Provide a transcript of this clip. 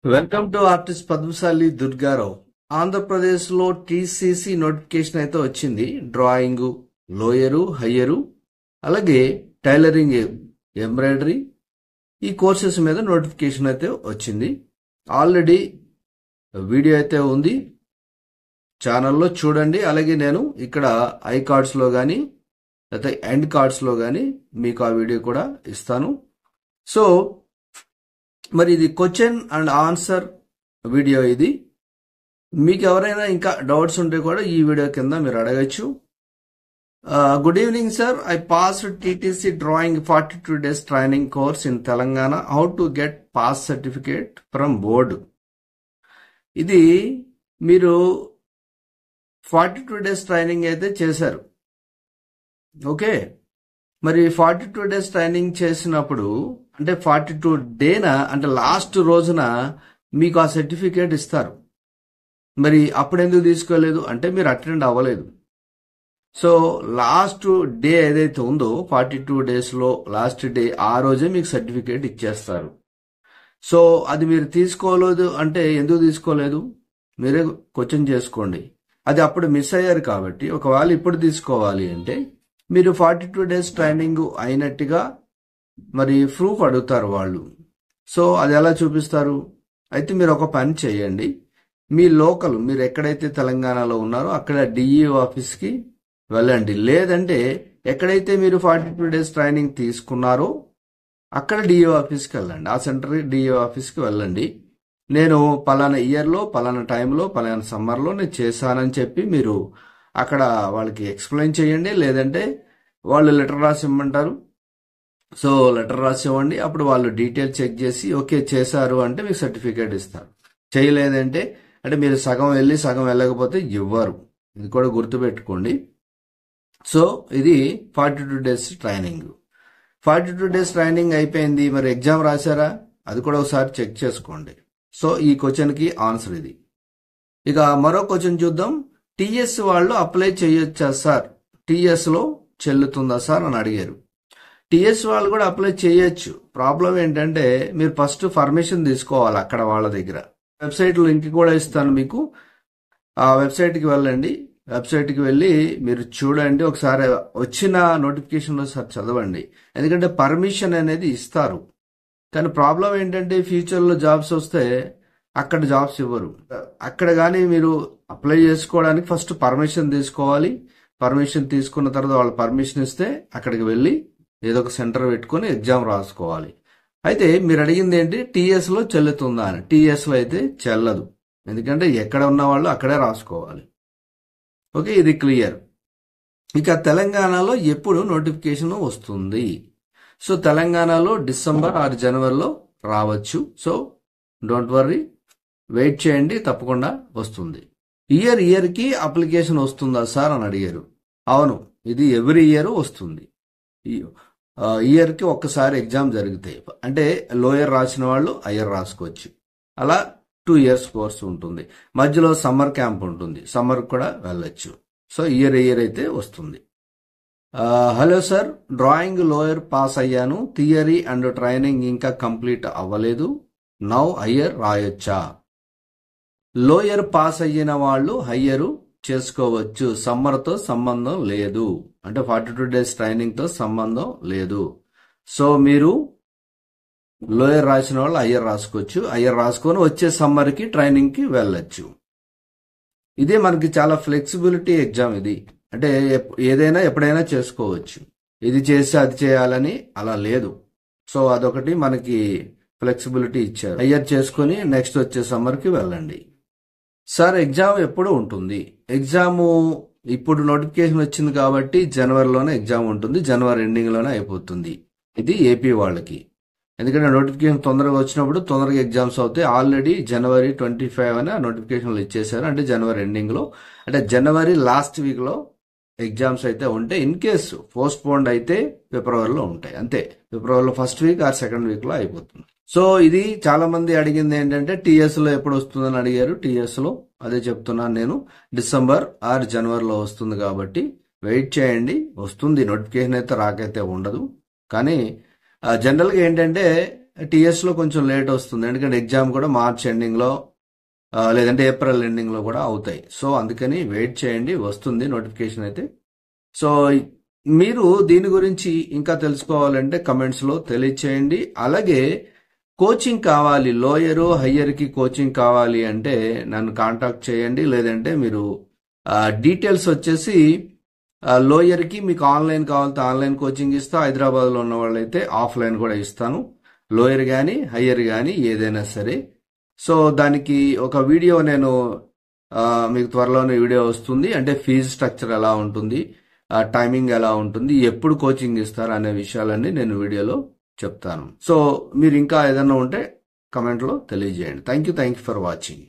Welcome to artist Padmashali Durgarao. ఆంధ్రప్రదేశ్లో TCC notification అయితే వచ్చింది. డ్రాయింగ్, లోయరు, హయ్యరు, అలాగే టైలరింగ్, ఎంబ్రాయిడరీ ఈ కోర్సెస్ మీద నోటిఫికేషన్ అయితే వచ్చింది. ఆల్రెడీ వీడియో అయితే ఉంది ఛానల్లో, చూడండి. అలాగే నేను ఇక్కడ ఐ కార్డ్స్లో కానీ లేకపోతే ఎండ్ కార్డ్స్లో కానీ మీకు ఆ వీడియో కూడా ఇస్తాను. సో మరి ఇది క్వశ్చన్ అండ్ ఆన్సర్ వీడియో. ఇది మీకు ఎవరైనా ఇంకా డౌట్స్ ఉంటే కూడా ఈ వీడియో కింద మీరు అడగచ్చు. Good evening sir, I passed TTC drawing 42 days training course in Telangana. How to get pass certificate from board. ఇది మీరు 42 days ట్రైనింగ్ అయితే చేశారు. ఓకే, మరి 42 days ట్రైనింగ్ చేసినప్పుడు అంటే 42 డేనా అంటే లాస్ట్ రోజున మీకు ఆ సర్టిఫికేట్ ఇస్తారు. మరి అప్పుడు ఎందుకు తీసుకోలేదు అంటే మీరు అటెండ్ అవ్వలేదు. సో లాస్ట్ డే ఏదైతే ఉందో 42 daysలో లాస్ట్ డే, ఆ రోజే మీకు సర్టిఫికేట్ ఇచ్చేస్తారు. సో అది మీరు తీసుకోలేదు అంటే ఎందుకు తీసుకోలేదు మీరే క్వశ్చన్ చేసుకోండి. అది అప్పుడు మిస్ అయ్యారు కాబట్టి ఒకవేళ ఇప్పుడు తీసుకోవాలి అంటే మీరు 42 days ట్రైనింగ్ అయినట్టుగా మరి ప్రూఫ్ అడుగుతారు వాళ్ళు. సో అది ఎలా చూపిస్తారు? అయితే మీరు ఒక పని చేయండి, మీ లోకల్ మీరు ఎక్కడైతే తెలంగాణలో ఉన్నారో అక్కడ డిఈఓ ఆఫీస్కి వెళ్ళండి. లేదంటే ఎక్కడైతే మీరు 42 days ట్రైనింగ్ తీసుకున్నారో అక్కడ డిఈఓ ఆఫీస్కి వెళ్ళండి. ఆ సెంటర్ డిఈఓ ఆఫీస్కి వెళ్ళండి. నేను పలానా ఇయర్లో పలానా టైంలో పలానా సమ్మర్లో నేను చేశానని చెప్పి మీరు అక్కడ వాళ్ళకి ఎక్స్ప్లెయిన్ చేయండి. లేదంటే వాళ్ళు లెటర్ రాసి ఇమ్మంటారు. సో లెటర్ రాసి ఇవ్వండి. అప్పుడు వాళ్ళు డీటెయిల్ చెక్ చేసి ఓకే చేశారు అంటే మీకు సర్టిఫికేట్ ఇస్తారు. చేయలేదంటే అంటే మీరు సగం వెళ్ళి సగం వెళ్ళకపోతే ఇవ్వరు. ఇది కూడా గుర్తుపెట్టుకోండి. సో ఇది 42 days ట్రైనింగ్. 42 days ట్రైనింగ్ అయిపోయింది. మరి ఎగ్జామ్ రాశారా అది కూడా ఒకసారి చెక్ చేసుకోండి. సో ఈ క్వశ్చన్కి ఆన్సర్ ఇది. ఇక మరో క్వశ్చన్ చూద్దాం. టీఎస్ వాళ్ళు అప్లై చేయొచ్చా సార్, టీఎస్లో చెల్లుతుందా సార్ అని అడిగారు. టీఎస్ వాళ్ళు కూడా అప్లై చేయొచ్చు. ప్రాబ్లం ఏంటంటే మీరు ఫస్ట్ పర్మిషన్ తీసుకోవాలి అక్కడ వాళ్ళ దగ్గర. వెబ్సైట్ లింక్ కూడా ఇస్తాను మీకు. ఆ వెబ్సైట్కి వెళ్ళండి. వెబ్సైట్కి వెళ్ళి మీరు చూడండి, ఒకసారి వచ్చిన నోటిఫికేషన్లో సార్ చదవండి. ఎందుకంటే పర్మిషన్ అనేది ఇస్తారు. కానీ ప్రాబ్లం ఏంటంటే ఫ్యూచర్లో జాబ్స్ వస్తే అక్కడ జాబ్స్ ఇవ్వరు. అక్కడ కానీ మీరు అప్లై చేసుకోవడానికి ఫస్ట్ పర్మిషన్ తీసుకోవాలి. పర్మిషన్ తీసుకున్న తర్వాత వాళ్ళు పర్మిషన్ ఇస్తే అక్కడికి వెళ్ళి ఏదో ఒక సెంటర్ పెట్టుకుని ఎగ్జామ్ రాసుకోవాలి. అయితే మీరు అడిగింది ఏంటి, టీఎస్లో చెల్లుతుందా అని. టీఎస్లో అయితే చెల్లదు, ఎందుకంటే ఎక్కడ ఉన్న వాళ్ళు అక్కడే రాసుకోవాలి. ఓకే, ఇది క్లియర్. ఇక తెలంగాణలో ఎప్పుడు నోటిఫికేషన్ వస్తుంది? సో తెలంగాణలో డిసెంబర్ ఆర్ జనవరిలో రావచ్చు. సో డోంట్ వర్రీ, వెయిట్ చేయండి, తప్పకుండా వస్తుంది. ఇయర్కి అప్లికేషన్ వస్తుందా సార్ అని అడిగారు. అవును, ఇది ఎవ్రీ ఇయర్ వస్తుంది. ఇయర్కి ఒక్కసారి ఎగ్జామ్ జరుగుతాయి. అంటే లోయర్ రాసిన వాళ్ళు హయ్యర్ రాసుకోవచ్చు. అలా 2 years కోర్స్ ఉంటుంది. మధ్యలో సమ్మర్ క్యాంప్ ఉంటుంది, సమ్మర్ కూడా వెళ్ళొచ్చు. సో ఇయర్ అయితే వస్తుంది. Hello sir, drawing lower pass అయ్యాను, థియరీ అండ్ ట్రైనింగ్ ఇంకా కంప్లీట్ అవ్వలేదు. నౌ హయ్యర్ రాయొచ్చా? లోయర్ పాస్ అయిన వాళ్ళు హయ్యరు చేసుకోవచ్చు. సమ్మర్తో సంబంధం లేదు, అంటే 42 days ట్రైనింగ్తో సంబంధం లేదు. సో మీరు లోయర్ రాసిన వాళ్ళు హయ్యర్ రాసుకోవచ్చు. హయ్యర్ రాసుకొని వచ్చే సమ్మర్కి ట్రైనింగ్కి వెళ్ళొచ్చు. ఇదే మనకి చాలా ఫ్లెక్సిబిలిటీ ఎగ్జామ్ ఇది. అంటే ఏదైనా ఎప్పుడైనా చేసుకోవచ్చు. ఇది చేసి అది చేయాలని అలా లేదు. సో అదొకటి మనకి ఫ్లెక్సిబిలిటీ ఇచ్చారు. హయ్యర్ చేసుకొని నెక్స్ట్ వచ్చే సమ్మర్కి వెళ్ళండి. సార్ ఎగ్జామ్ ఎప్పుడు ఉంటుంది? ఎగ్జాము ఇప్పుడు నోటిఫికేషన్ వచ్చింది కాబట్టి జనవరిలోనే ఎగ్జామ్ ఉంటుంది. జనవరి ఎండింగ్లోనే అయిపోతుంది. ఇది ఏపీ వాళ్ళకి. ఎందుకంటే నోటిఫికేషన్ తొందరగా వచ్చినప్పుడు తొందరగా ఎగ్జామ్స్ అవుతాయి. ఆల్రెడీ January 25 అని నోటిఫికేషన్లు ఇచ్చేసారు. అంటే జనవరి ఎండింగ్లో, అంటే జనవరి లాస్ట్ వీక్లో ఎగ్జామ్స్ అయితే ఉంటాయి. ఇన్ కేసు పోస్ట్ పోన్డ్ అయితే ఫిబ్రవరిలో ఉంటాయి. అంతే, ఫిబ్రవరిలో ఫస్ట్ వీక్ ఆర్ సెకండ్ వీక్లో అయిపోతుంది. సో ఇది చాలా మంది అడిగింది ఏంటంటే టీఎస్లో ఎప్పుడు వస్తుందని అడిగారు. టీఎస్లో అదే చెప్తున్నాను నేను, డిసెంబర్ ఆర్ జనవరిలో వస్తుంది. కాబట్టి వెయిట్ చేయండి, వస్తుంది. నోటిఫికేషన్ అయితే రాకైతే ఉండదు. కానీ జనరల్గా ఏంటంటే టీఎస్ లో కొంచెం లేట్ వస్తుంది, ఎందుకంటే ఎగ్జామ్ కూడా మార్చ్ ఎండింగ్ లో లేదంటే ఏప్రిల్ ఎండింగ్ లో కూడా అవుతాయి. సో అందుకని వెయిట్ చేయండి, వస్తుంది నోటిఫికేషన్ అయితే. సో మీరు దీని గురించి ఇంకా తెలుసుకోవాలంటే కమెంట్స్ లో తెలియచేయండి. అలాగే కోచింగ్ కావాలి, లోయర్ హయ్యర్ కి కోచింగ్ కావాలి అంటే నన్ను కాంటాక్ట్ చేయండి. లేదంటే మీరు డీటెయిల్స్ వచ్చేసి లోయర్ కి మీకు ఆన్లైన్ కావాలంటే ఆన్లైన్ కోచింగ్ ఇస్తా, హైదరాబాద్ లో ఉన్న వాళ్ళైతే ఆఫ్లైన్ కూడా ఇస్తాను. లోయర్ కానీ హయ్యర్ కానీ ఏదైనా సరే. సో దానికి ఒక వీడియో నేను మీకు త్వరలోనే వీడియో వస్తుంది. అంటే ఫీజు స్ట్రక్చర్ ఎలా ఉంటుంది, టైమింగ్ ఎలా ఉంటుంది, ఎప్పుడు కోచింగ్ ఇస్తారు అనే విషయాలన్నీ నేను వీడియోలో చెప్తాను. సో మీరు ఇంకా ఏదైనా ఉంటే కమెంట్లో తెలియజేయండి. Thank you for watching.